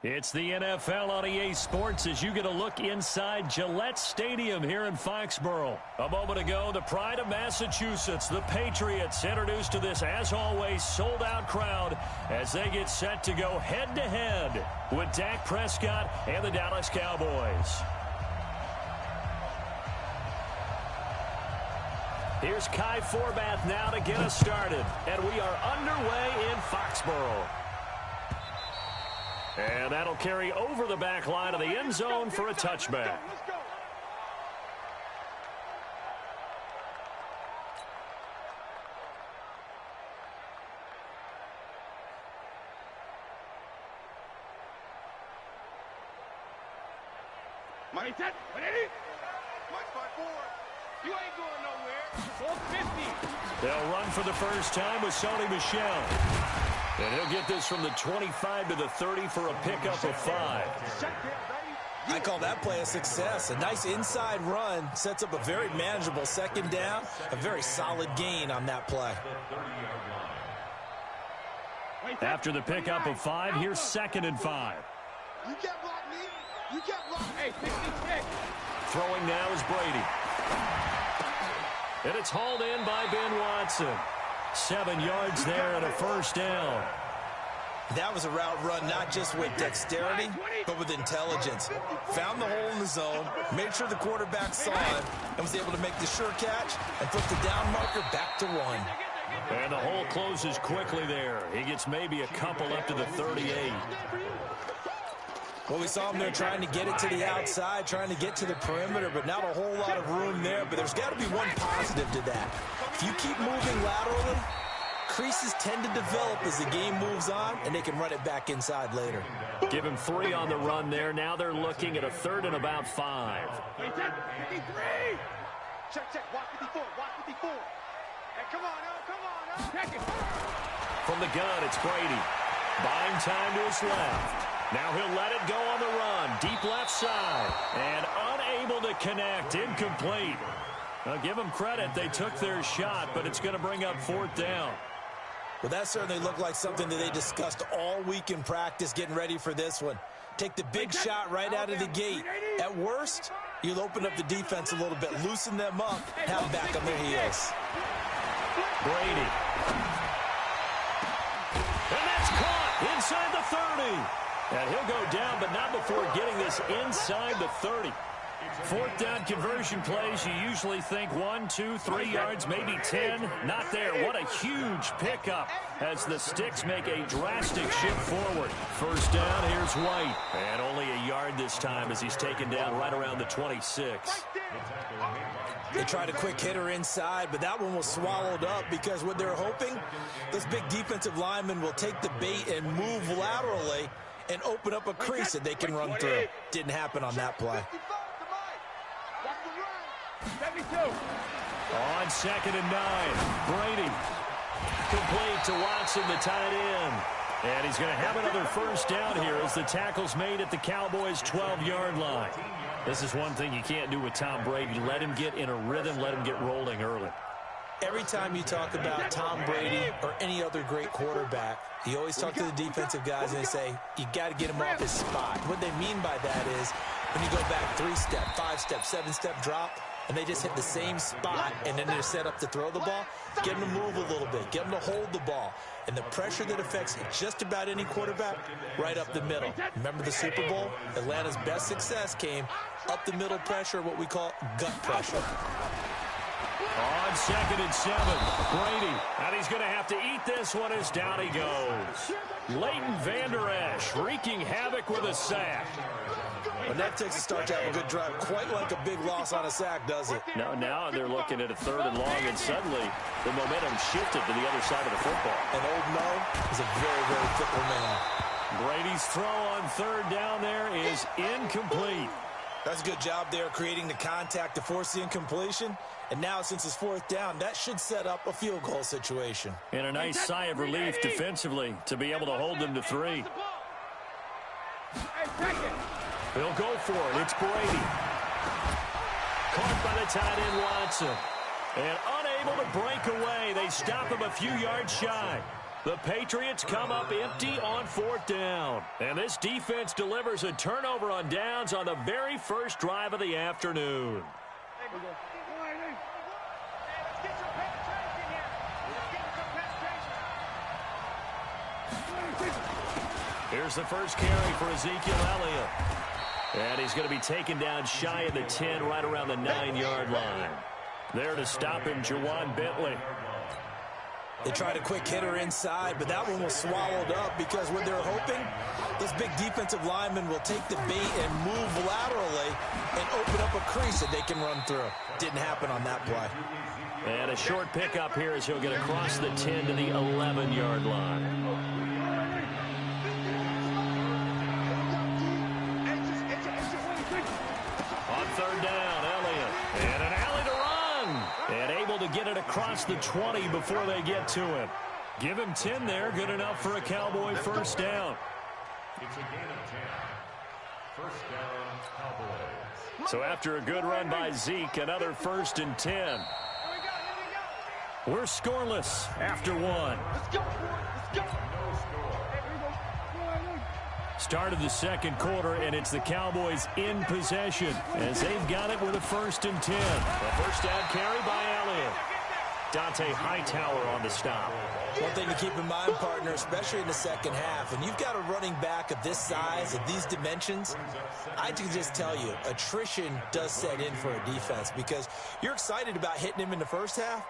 It's the NFL on EA Sports as you get a look inside Gillette Stadium here in Foxborough. A moment ago, the pride of Massachusetts, the Patriots, introduced to this, as always, sold-out crowd as they get set to go head-to-head with Dak Prescott and the Dallas Cowboys. Here's Kai Forbath now to get us started, and we are underway in Foxborough. And that'll carry over the back line of the end zone for a touchback. Money set, ready? March by 4. You ain't going nowhere. 450. They'll run for the first time with Sony Michel. And he'll get this from the 25 to the 30 for a pickup of 5. I call that play a success. A nice inside run sets up a very manageable second down. A very solid gain on that play. After the pickup of 5, here's 2nd and 5. You can't block me. You can't block me. Hey, 56. Throwing now is Brady. And it's hauled in by Ben Watson. 7 yards there and a first down. That was a route run not just with dexterity, but with intelligence. Found the hole in the zone, made sure the quarterback saw it, and was able to make the sure catch and flip the down marker back to 1. And the hole closes quickly there. He gets maybe a couple up to the 38. Well, we saw him there trying to get it to the outside, trying to get to the perimeter, but not a whole lot of room there. But there's got to be one positive to that. If you keep moving laterally, creases tend to develop as the game moves on, and they can run it back inside later. Give him 3 on the run there. Now they're looking at a 3rd and about 5. 53. Check, check. Watch 54. Watch 54. Hey, come on, come on, check it. From the gun, it's Brady. Buying time to his left. Now he'll let it go on the run. Deep left side. And unable to connect. Incomplete. Now give them credit. They took their shot, but it's going to bring up 4th down. Well, that certainly looked like something that they discussed all week in practice getting ready for this one. Take the big shot right out of the gate. At worst, you'll open up the defense a little bit, loosen them up, have them back on their heels. Brady. And that's caught inside the 30. And he'll go down, but not before getting this inside the 30. 4th down conversion plays, you usually think 1, 2, 3 yards, maybe 10. Not there. What a huge pickup as the Sticks make a drastic shift forward. First down, here's White. And only a yard this time as he's taken down right around the 26. They tried a quick hitter inside, but that one was swallowed up because what they're hoping, those big defensive linemen will take the bait and move laterally and open up a crease that they can run through. Didn't happen on that play. On 2nd and 9, Brady. Complete to Watson, the tight end. And he's going to have another first down here as the tackle's made at the Cowboys' 12-yard line. This is one thing you can't do with Tom Brady. Let him get in a rhythm, let him get rolling early. Every time you talk about Tom Brady or any other great quarterback, you always talk to the defensive guys and they say, you got to get him off his spot. What they mean by that is when you go back 3-step, 5-step, 7-step drop, and they just hit the same spot, and then they're set up to throw the ball, get them to move a little bit, get them to hold the ball. And the pressure that affects just about any quarterback, right up the middle. Remember the Super Bowl? Atlanta's best success came up the middle pressure, what we call gut pressure. On 2nd and 7, Brady. And he's going to have to eat this one as down he goes. Leighton Vander Esch wreaking havoc with a sack. Well, that takes a start to have a good drive. Quite like a big loss on a sack, does it? No, now they're looking at a 3rd and long, and suddenly the momentum shifted to the other side of the football. And old Mo is a very, very fickle man. Brady's throw on 3rd down there is incomplete. That's a good job there creating the contact to force the incompletion. And now, since it's 4th down, that should set up a field goal situation. And a nice sigh of relief defensively to be able to hold them to 3. He'll go for it. It's Brady. Caught by the tight end, Watson. And unable to break away. They stop him a few yards shy. The Patriots come up empty on 4th down. And this defense delivers a turnover on downs on the very first drive of the afternoon. Here's the first carry for Ezekiel Elliott. And he's going to be taken down shy of the 10, right around the 9-yard line. There to stop him, Juwan Bentley. They tried a quick hitter inside, but that one was swallowed up because what they're hoping, those big defensive linemen will take the bait and move laterally and open up a crease that they can run through. Didn't happen on that play. And a short pickup here as he'll get across the 10 to the 11-yard line. On 3rd down, Elliott. And an alley to run. And able to get it across the 20 before they get to him. Give him 10 there. Good enough for a Cowboy first down. It's a gain of 10. First down, Cowboys. So after a good run by Zeke, another 1st and 10. We're scoreless after 1. Let's go. Let's go. No score. Start of the second quarter, and it's the Cowboys in possession as they've got it with a 1st and 10. A first down carry by Elliott. Dante Hightower on the stop. One thing to keep in mind, partner, especially in the second half, and you've got a running back of this size, of these dimensions, I can just tell you, attrition does set in for a defense because you're excited about hitting him in the first half.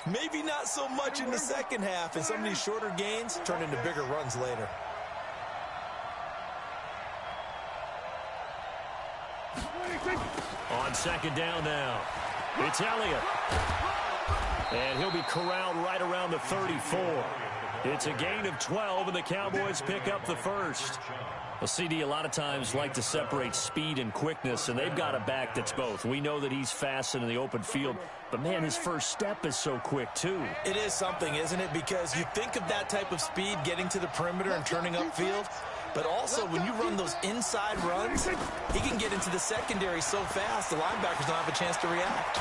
Maybe not so much in the second half, and some of these shorter gains turn into bigger runs later. On 2nd down now, it's Elliott. And he'll be corralled right around the 34. It's a gain of 12, and the Cowboys pick up the first. Well, CD, a lot of times like to separate speed and quickness, and they've got a back that's both. We know that he's fast in the open field, but, man, his first step is so quick, too. It is something, isn't it? Because you think of that type of speed getting to the perimeter and turning upfield, but also when you run those inside runs, he can get into the secondary so fast the linebackers don't have a chance to react.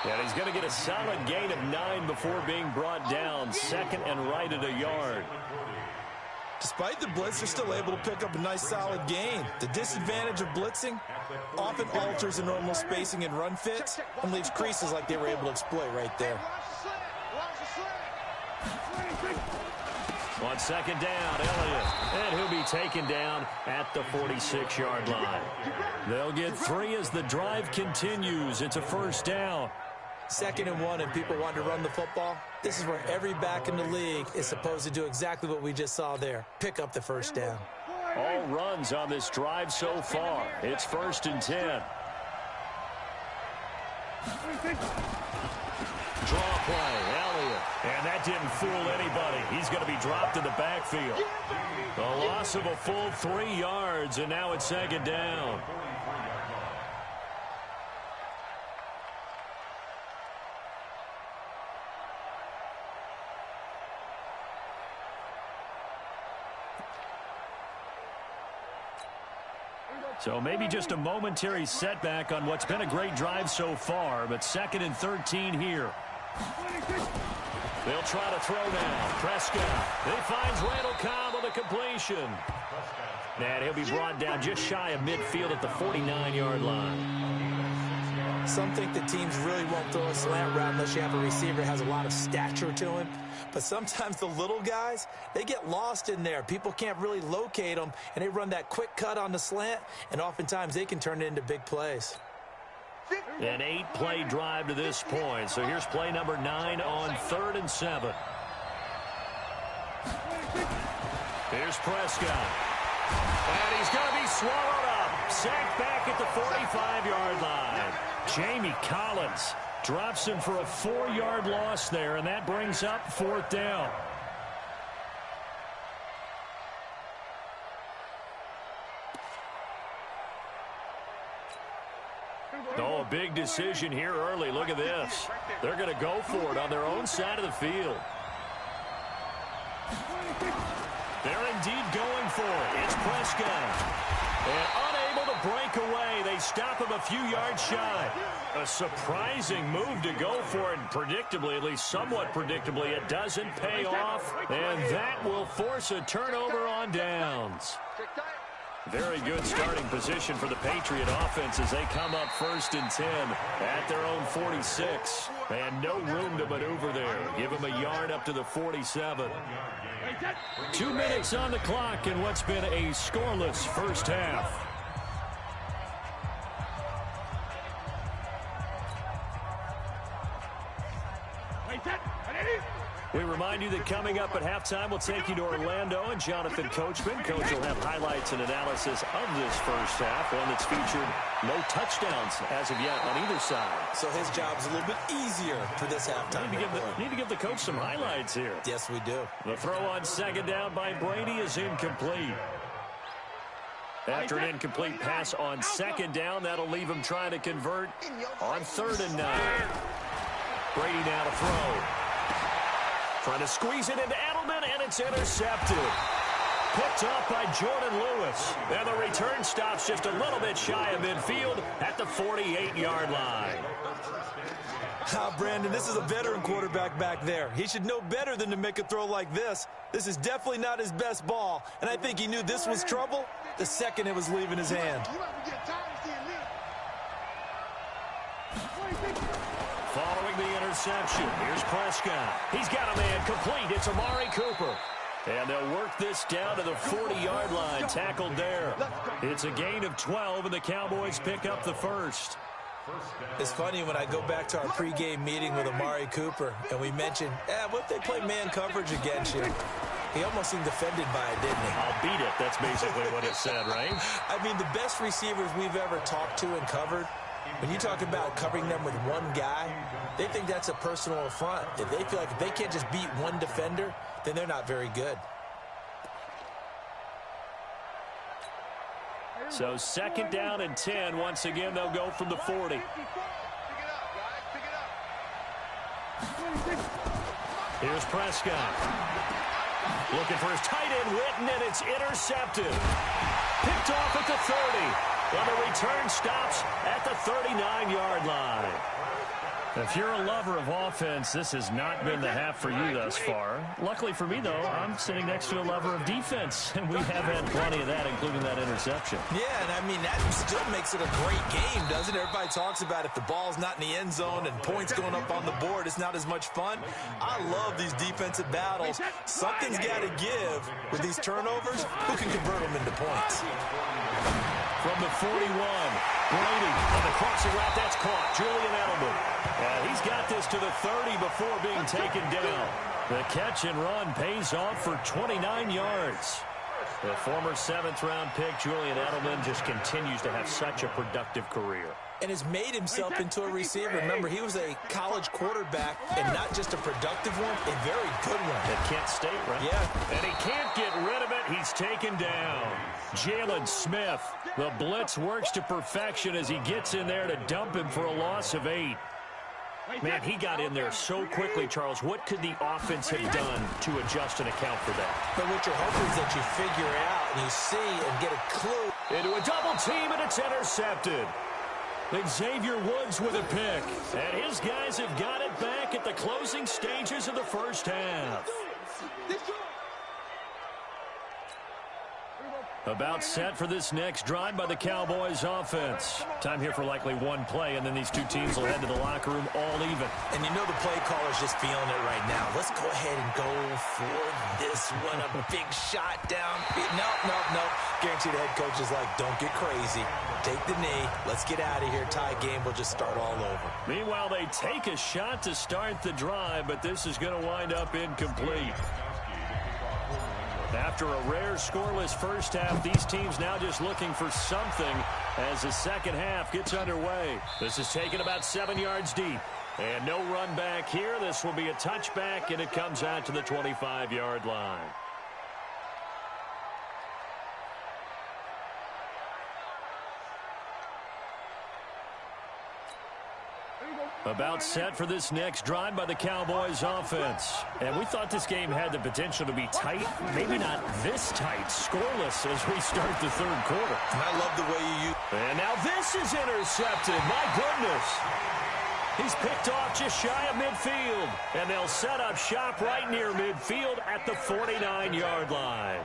And he's going to get a solid gain of 9 before being brought down. 2nd and right at a yard. Despite the blitz, they're still able to pick up a nice solid gain. The disadvantage of blitzing often alters the normal spacing and run fits and leaves creases like they were able to exploit right there. On 2nd down, Elliott. And he'll be taken down at the 46-yard line. They'll get 3 as the drive continues. It's a first down. 2nd and 1, and people want to run the football. This is where every back in the league is supposed to do exactly what we just saw there. Pick up the first down. All runs on this drive so far. It's 1st and 10. Draw play, Elliott. And that didn't fool anybody. He's going to be dropped in the backfield. A loss of a full 3 yards, and now it's 2nd down. So maybe just a momentary setback on what's been a great drive so far, but 2nd and 13 here. They'll try to throw now. Prescott. He finds Randall Cobb on the completion. And he'll be brought down just shy of midfield at the 49-yard line. Some think that teams really won't throw a slant route unless you have a receiver that has a lot of stature to him. But sometimes the little guys, they get lost in there. People can't really locate them, and they run that quick cut on the slant, and oftentimes they can turn it into big plays. An 8-play drive to this point. So here's play number 9 on 3rd and 7. Here's Prescott. And he's going to be swallowed up. Sacked back at the 45-yard line. Jamie Collins drops him for a 4-yard loss there, and that brings up 4th down. Oh, a big decision here early. Look at this. They're going to go for it on their own side of the field. They're indeed going for it. It's Prescott. And unable to break away. They stop him a few yards shy. A surprising move to go for it. Predictably, at least somewhat predictably, it doesn't pay off. And that will force a turnover on downs. Very good starting position for the Patriot offense as they come up 1st and 10 at their own 46. And no room to maneuver there. Give them a yard up to the 47. 2 minutes on the clock in what's been a scoreless first half. We remind you that coming up at halftime, we'll take you to Orlando and Jonathan Coachman. Coach will have highlights and analysis of this first half, one that's featured no touchdowns as of yet on either side. So his job's a little bit easier for this halftime. Need to give the coach some highlights here. Yes, we do. The throw on 2nd down by Brady is incomplete. After an incomplete pass on 2nd down, that'll leave him trying to convert on 3rd and 9. Brady now to throw. Trying to squeeze it into Edelman, and it's intercepted. Picked off by Jordan Lewis. And the return stops just a little bit shy of midfield at the 48-yard line. Brandon, this is a veteran quarterback back there. He should know better than to make a throw like this. This is definitely not his best ball, and I think he knew this was trouble the second it was leaving his hand. Following the interception, here's Prescott. He's got a man complete. It's Amari Cooper. And they'll work this down to the 40-yard line. Tackled there. It's a gain of 12, and the Cowboys pick up the first. It's funny when I go back to our pregame meeting with Amari Cooper, and we mentioned, what if they play man coverage against you? He almost seemed offended by it, didn't he? I'll beat it. That's basically what it said, right? I mean, the best receivers we've ever talked to and covered, when you talk about covering them with one guy, they think that's a personal affront. If they feel like if they can't just beat one defender, then they're not very good. So 2nd down and 10. Once again, they'll go from the 40. Here's Prescott. Looking for his tight end, Witten, and it's intercepted. Picked off at the 30. And the return stops at the 39-yard line. If you're a lover of offense, this has not been the half for you thus far. Luckily for me, though, I'm sitting next to a lover of defense, and we have had plenty of that, including that interception. Yeah, and I mean, that still makes it a great game, doesn't it? Everybody talks about if the ball's not in the end zone and points going up on the board, it's not as much fun. I love these defensive battles. Something's got to give with these turnovers. Who can convert them into points? From the 41, Brady on the crossing route, that's caught. Julian Edelman. And he's got this to the 30 before being taken down. The catch and run pays off for 29 yards. The former 7th-round pick, Julian Edelman, just continues to have such a productive career. And has made himself into a receiver. Remember, he was a college quarterback, and not just a productive one, a very good one. At Kent State, right? Yeah. And he can't get rid of it. He's taken down. Jalen Smith, the blitz works to perfection as he gets in there to dump him for a loss of 8. Man, he got in there so quickly, Charles. What could the offense have done to adjust and account for that? But what you're hoping is that you figure it out and you see and get a clue. Into a double team, and it's intercepted. Xavier Woods with a pick. And his guys have got it back at the closing stages of the first half. About set for this next drive by the Cowboys offense. Time here for likely one play, and then these two teams will head to the locker room all even. And you know the play caller's just feeling it right now. Let's go ahead and go for this one. A big shot down. Nope. Guarantee the head coach is like, don't get crazy. Take the knee. Let's get out of here. Tie game. We'll just start all over. Meanwhile, they take a shot to start the drive, but this is going to wind up incomplete. After a rare scoreless first half, these teams now just looking for something as the second half gets underway. This is taken about 7 yards deep. And no run back here. This will be a touchback, and it comes out to the 25-yard line. About set for this next drive by the Cowboys offense. And we thought this game had the potential to be tight. Maybe not this tight. Scoreless as we start the third quarter. And I love the way you use. And now this is intercepted. My goodness. He's picked off just shy of midfield. And they'll set up shop right near midfield at the 49-yard line.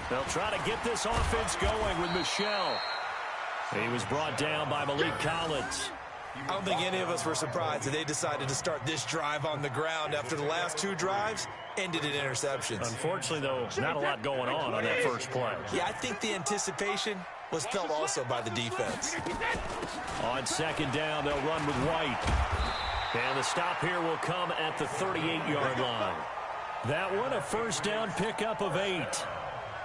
They'll try to get this offense going with Michelle. He was brought down by Malik Collins. I don't think any of us were surprised that they decided to start this drive on the ground after the last two drives ended in interceptions. Unfortunately, though, not a lot going on that first play. Yeah, I think the anticipation was felt also by the defense. On second down, they'll run with White. And the stop here will come at the 38-yard line. That one, a first down pickup of 8.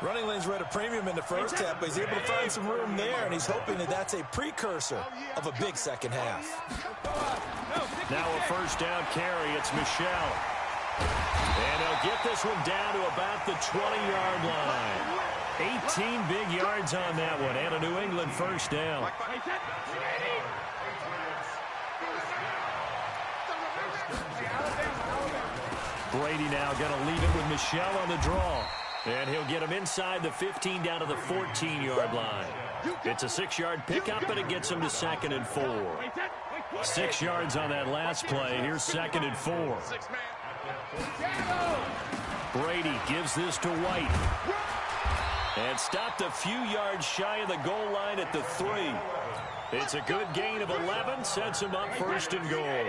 Running lanes were at a premium in the first half, but he's able to find some room there, and he's hoping that that's a precursor of a big second half. Now a first down carry. It's Michelle. And he'll get this one down to about the 20-yard line. 18 big yards on that one, and a New England first down. Brady now going to leave it with Michelle on the draw. And he'll get him inside the 15 down to the 14-yard line. It's a 6-yard pickup, and it gets him to 2nd and 4. 6 yards on that last play. Here's 2nd and 4. Brady gives this to White. And stopped a few yards shy of the goal line at the 3. It's a good gain of 11. Sets him up 1st and goal.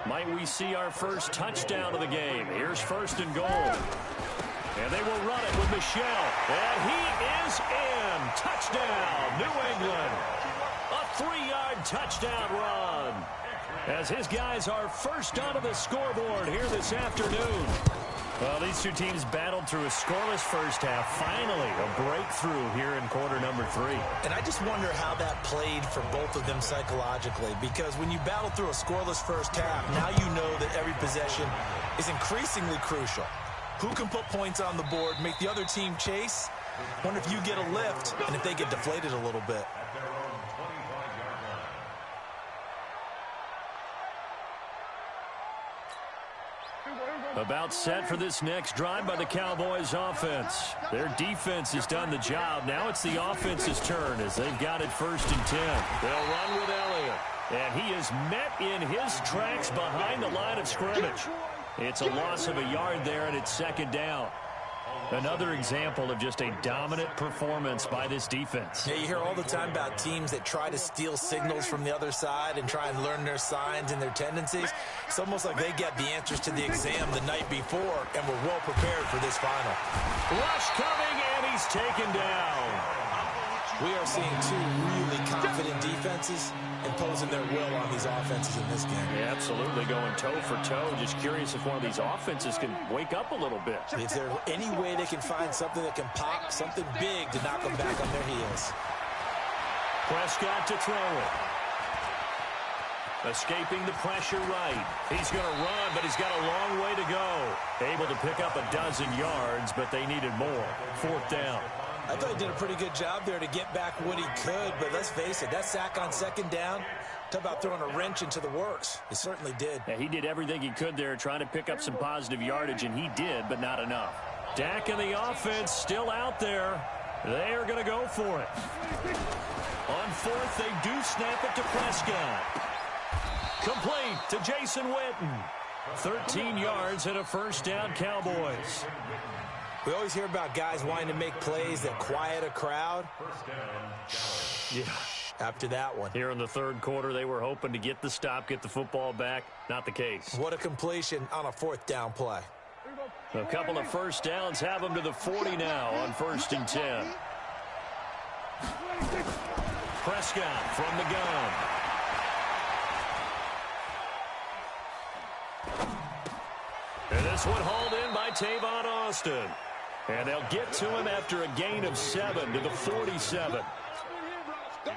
Might we see our first touchdown of the game? Here's 1st and goal. And they will run it with Michelle. And he is in. Touchdown, New England. A 3-yard touchdown run. As his guys are first onto the scoreboard here this afternoon. Well, these two teams battled through a scoreless first half. Finally, a breakthrough here in quarter number 3. And I just wonder how that played for both of them psychologically. Because when you battle through a scoreless first half, now you know that every possession is increasingly crucial. Who can put points on the board, make the other team chase? Wonder if you get a lift and if they get deflated a little bit. About set for this next drive by the Cowboys offense. Their defense has done the job. Now it's the offense's turn as they've got it 1st and 10. They'll run with Elliott. And he is met in his tracks behind the line of scrimmage. It's a loss of a yard there, and it's 2nd down. Another example of just a dominant performance by this defense. Yeah, you hear all the time about teams that try to steal signals from the other side and try and learn their signs and their tendencies. It's almost like they got the answers to the exam the night before and were well prepared for this final. Rush coming, and he's taken down. We are seeing two really confident defenses imposing their will on these offenses in this game. Yeah, absolutely, going toe for toe. Just curious if one of these offenses can wake up a little bit. Is there any way they can find something that can pop, something big to knock them back on their heels? Prescott to throw it. Escaping the pressure right. He's going to run, but he's got a long way to go. Able to pick up a dozen yards, but they needed more. 4th down. I thought he did a pretty good job there to get back what he could, but let's face it, that sack on 2nd down, talk about throwing a wrench into the works. He certainly did. Yeah, he did everything he could there, trying to pick up some positive yardage, and he did, but not enough. Dak and the offense still out there. They are going to go for it. On 4th, they do snap it to Prescott. Complete to Jason Witten. 13 yards and a 1st down, Cowboys. We always hear about guys wanting to make plays that quiet a crowd. Yeah. After that one. Here in the 3rd quarter, they were hoping to get the stop, get the football back. Not the case. What a completion on a 4th down play. A couple of first downs have them to the 40 now on 1st and 10. Prescott from the gun. And this one hauled in by Tavon Austin. And they'll get to him after a gain of 7 to the 47.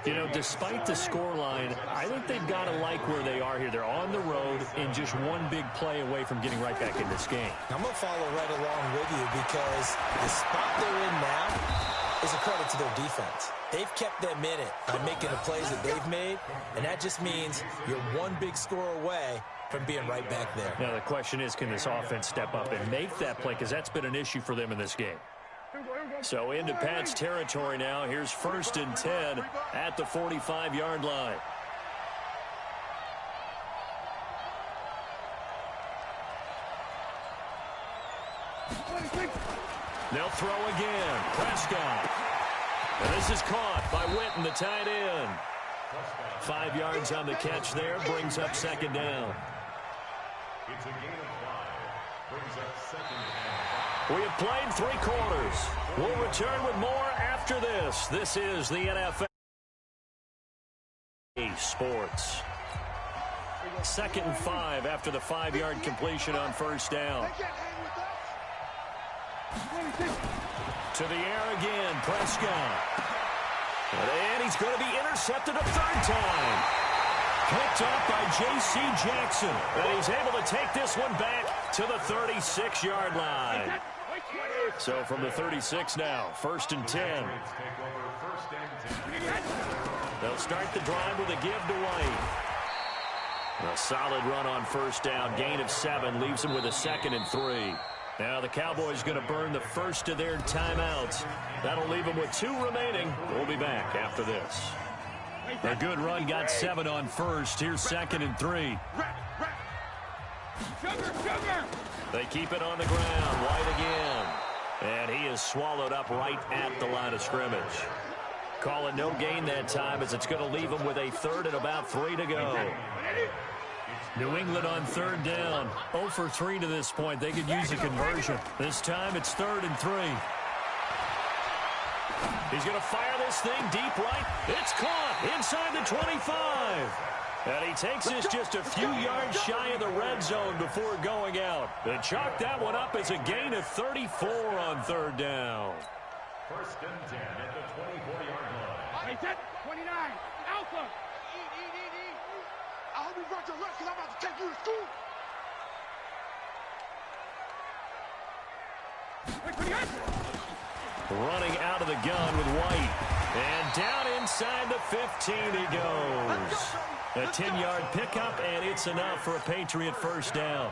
You know, despite the scoreline, I think they've got to like where they are here. They're on the road and just one big play away from getting right back in this game. I'm going to follow right along with you because the spot they're in now is a credit to their defense. They've kept them in it by making the plays that they've made, and that just means you're one big score away from being right back there. Now, the question is, can this offense step up and make that play? Because that's been an issue for them in this game. So into Pat's territory now. Here's 1st and 10 at the 45-yard line. They'll throw again. Prescott. And this is caught by Witten, the tight end. 5 yards on the catch there. Brings up 2nd down. It's a gain of 5. Brings up 2nd down. We have played 3 quarters. We'll return with more after this. This is the NFL Sports. 2nd and 5 after the 5-yard completion on 1st down. To the air again, Prescott. And he's going to be intercepted a 3rd time. Picked up by J.C. Jackson. And he's able to take this one back to the 36-yard line. So from the 36 now, 1st and 10. They'll start the drive with a give to White. A solid run on 1st down. Gain of 7 leaves him with a 2nd and 3. Now the Cowboys going to burn the first of their timeouts. That'll leave them with 2 remaining. We'll be back after this. A good run, got 7 on 1st. Here's 2nd and 3. They keep it on the ground. White again. And he is swallowed up right at the line of scrimmage. Call it no gain that time as it's going to leave him with a 3rd and about 3 to go. New England on 3rd down. 0 for 3 to this point. They could use a conversion. This time it's 3rd and 3. He's going to fire this thing deep right. It's caught inside the 25. And he takes this just a few yards shy of the red zone before going out. And chalk that one up as a gain of 34 on 3rd down. 1st and 10 at the 24-yard line. Hey, 29. Alpha. I hope you brought your lunch because I'm about to take you to school. Running out of the gun with White. And down inside the 15 he goes. A 10-yard pickup, and it's enough for a Patriot 1st down.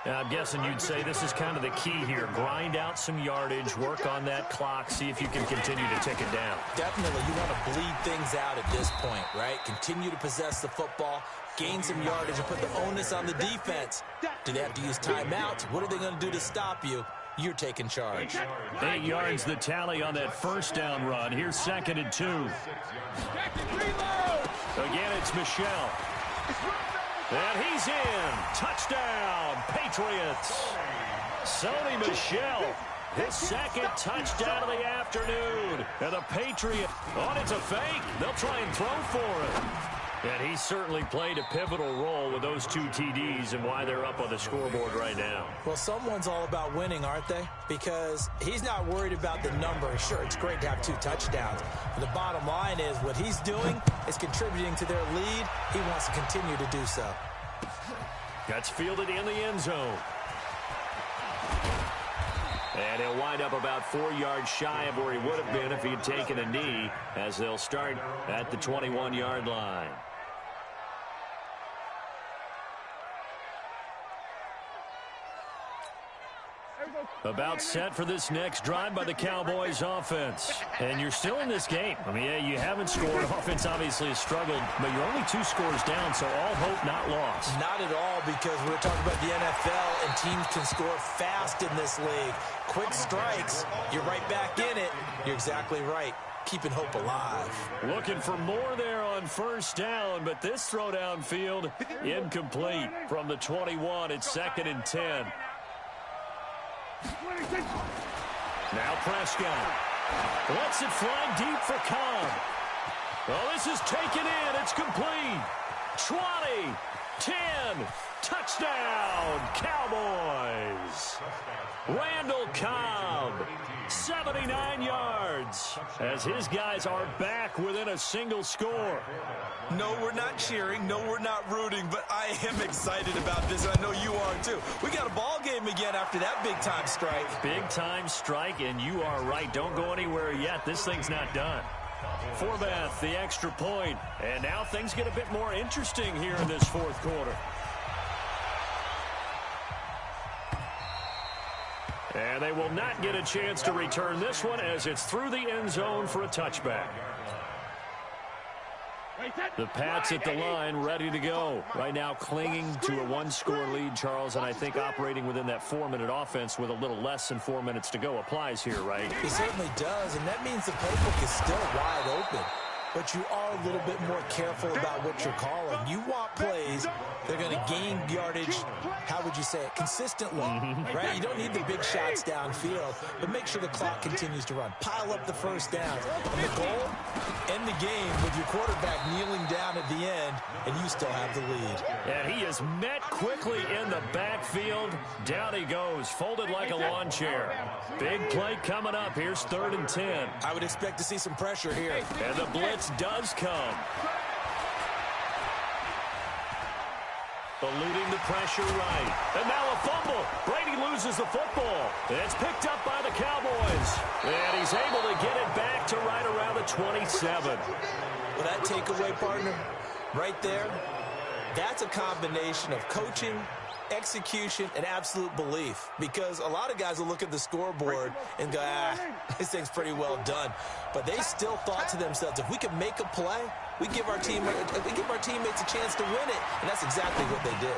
Now, I'm guessing you'd say this is kind of the key here. Grind out some yardage, work on that clock, see if you can continue to tick it down. Definitely, you want to bleed things out at this point, right? Continue to possess the football, gain some yardage, and put the onus on the defense. Do they have to use timeouts? What are they going to do to stop you? You're taking charge. 8 yards the tally on that 1st down run. Here's 2nd and 2. Again, it's Michel. And he's in. Touchdown, Patriots. Sony Michel, his 2nd touchdown of the afternoon. And the Patriots, it's a fake. They'll try and throw for it. And he certainly played a pivotal role with those 2 TDs and why they're up on the scoreboard right now. Well, someone's all about winning, aren't they? Because he's not worried about the number. Sure, it's great to have 2 touchdowns. But the bottom line is what he's doing is contributing to their lead. He wants to continue to do so. That's fielded in the end zone. And he'll wind up about 4 yards shy of where he would have been if he had taken a knee, as they'll start at the 21-yard line. About set for this next drive by the Cowboys offense. And you're still in this game. I mean, yeah, you haven't scored. Offense obviously has struggled, but you're only 2 scores down, so all hope not lost. Not at all, because we're talking about the NFL, and teams can score fast in this league. Quick strikes, you're right back in it. You're exactly right. Keeping hope alive. Looking for more there on 1st down, but this throw downfield incomplete. From the 21, it's 2nd and 10. Now Prescott lets it fly deep for Cobb. Oh, this is taken in. It's complete. 20, 10. Touchdown, Cowboys. Randall Cobb, 79 yards, as his guys are back within a single score. No, we're not cheering. No, we're not rooting, but I am excited about this, and I know you are too. We got a ball game again after that big-time strike. Big-time strike, and you are right. Don't go anywhere yet. This thing's not done. Forbath, the extra point, and now things get a bit more interesting here in this fourth quarter. And they will not get a chance to return this one as it's through the end zone for a touchback. The Pats at the line, ready to go. Right now clinging to a one-score lead, Charles, and I think operating within that 4-minute offense with a little less than 4 minutes to go applies here, right? It certainly does, and that means the playbook is still wide open. But you are a little bit more careful about what you're calling. You want plays that are going to gain yardage, how would you say it, consistently, right? You don't need the big shots downfield, but make sure the clock continues to run. Pile up the first downs. And the goal, end the game with your quarterback kneeling down at the end, and you still have the lead. And he is met quickly in the backfield. Down he goes, folded like a lawn chair. Big play coming up. Here's 3rd and 10. I would expect to see some pressure here. And the blitz does come. Eluding the pressure right. And now a fumble. Brady loses the football. It's picked up by the Cowboys. And he's able to get it back to right around the 27. Well, that takeaway, partner, right there, that's a combination of coaching, execution, and absolute belief. Because a lot of guys will look at the scoreboard and go, this thing's pretty well done. But they still thought to themselves, if we can make a play, we give our teammates a chance to win it. And that's exactly what they did.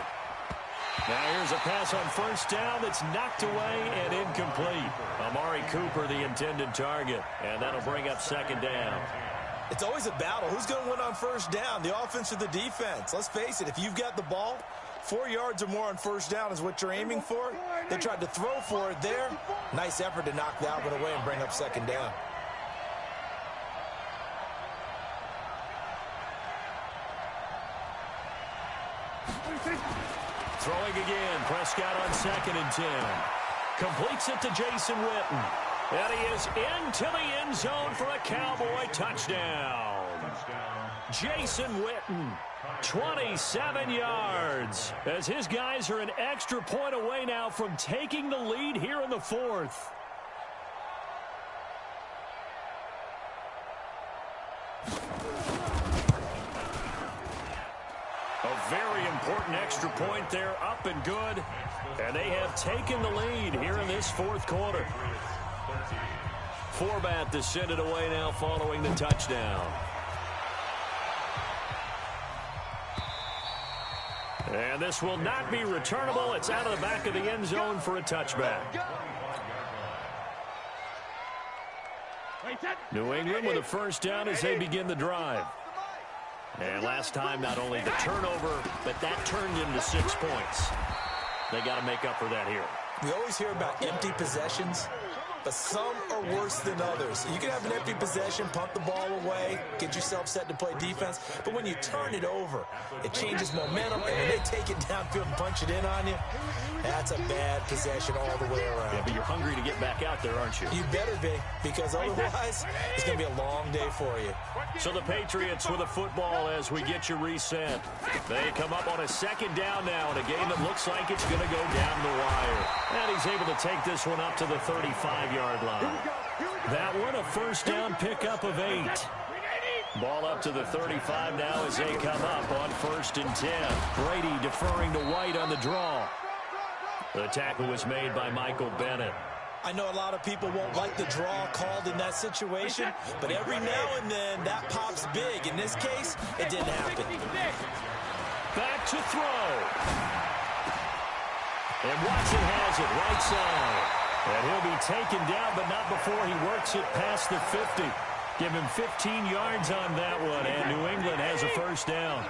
Now here's a pass on first down that's knocked away and incomplete. Amari Cooper, the intended target. And that'll bring up 2nd down. It's always a battle. Who's going to win on first down, the offense or the defense? Let's face it, if you've got the ball, 4 yards or more on first down is what you're aiming for. They tried to throw for it there. Nice effort to knock that one away and bring up 2nd down. Throwing again. Prescott on 2nd and 10. Completes it to Jason Witten. And he is into the end zone for a Cowboy touchdown. Jason Witten, 27 yards. As his guys are an extra point away now from taking the lead here in the 4th. A very important extra point there, up and good. And they have taken the lead here in this 4th quarter. Forbath to send it away now following the touchdown. And this will not be returnable. It's out of the back of the end zone for a touchback. New England with a first down as they begin the drive. And last time, not only the turnover, but that turned into 6 points. They got to make up for that here. We always hear about empty possessions, but some are worse than others. You can have an empty possession, punt the ball away, get yourself set to play defense, but when you turn it over, it changes momentum, and when they take it downfield and punch it in on you, that's a bad possession all the way around. Yeah, but you're hungry to get back out there, aren't you? You better be, because otherwise, it's going to be a long day for you. So the Patriots with a football as we get you reset. They come up on a 2nd down now in a game that looks like it's going to go down the wire. And he's able to take this one up to the 35-yard line. That one, a first down pickup of 8. Ball up to the 35 now as they come up on 1st and 10. Brady deferring to White on the draw. The tackle was made by Michael Bennett. I know a lot of people won't like the draw called in that situation, but every now and then that pops big. In this case, it didn't happen. Back to throw. And Watson has it right side. And he'll be taken down, but not before he works it past the 50. Give him 15 yards on that one, and New England has a first down.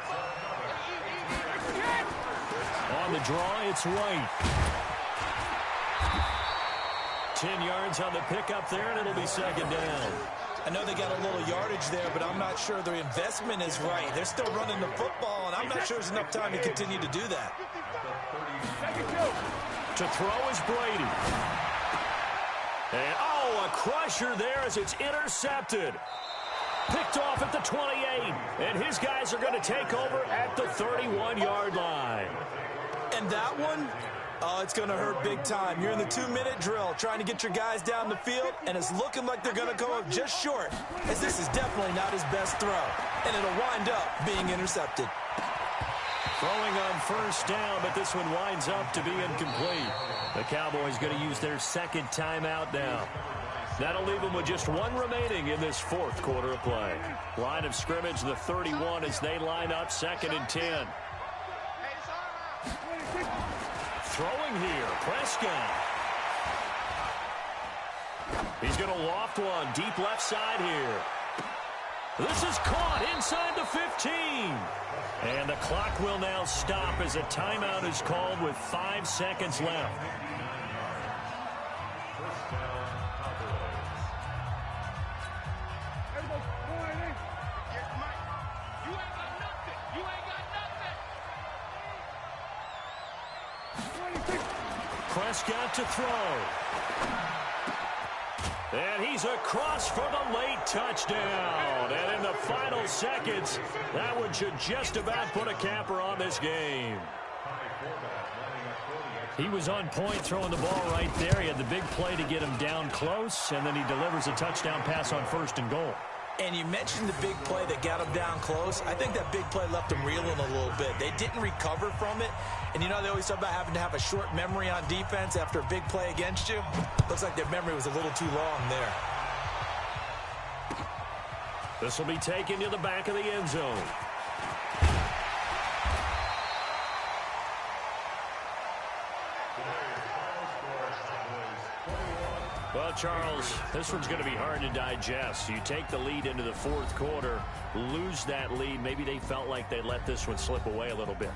On the draw, it's White. 10 yards on the pickup there, and it'll be 2nd down. I know they got a little yardage there, but I'm not sure their investment is right. They're still running the football, and I'm not sure there's enough time to continue to do that. To throw is Brady. And, a crusher there as it's intercepted. Picked off at the 28, and his guys are going to take over at the 31-yard line. And that one, it's going to hurt big time. You're in the 2-minute drill trying to get your guys down the field, and it's looking like they're going to come up just short, as this is definitely not his best throw, and it'll wind up being intercepted. Throwing on first down, but this one winds up to be incomplete. The Cowboys going to use their second timeout now. That'll leave them with just one remaining in this fourth quarter of play. Line of scrimmage, the 31, as they line up 2nd and 10. Throwing here, Prescott. He's going to loft one deep left side here. This is caught inside the 15. And the clock will now stop as a timeout is called with 5 seconds left. Prescott to throw. And he's across for the late touchdown. And in the final seconds, that one should just about put a capper on this game. He was on point throwing the ball right there. He had the big play to get him down close, and then he delivers a touchdown pass on 1st and goal. And you mentioned the big play that got him down close. I think that big play left him reeling a little bit. They didn't recover from it. And you know they always talk about having to have a short memory on defense after a big play against you. Looks like their memory was a little too long there. This will be taken to the back of the end zone. Well, Charles, this one's going to be hard to digest. You take the lead into the fourth quarter, lose that lead. Maybe they felt like they let this one slip away a little bit.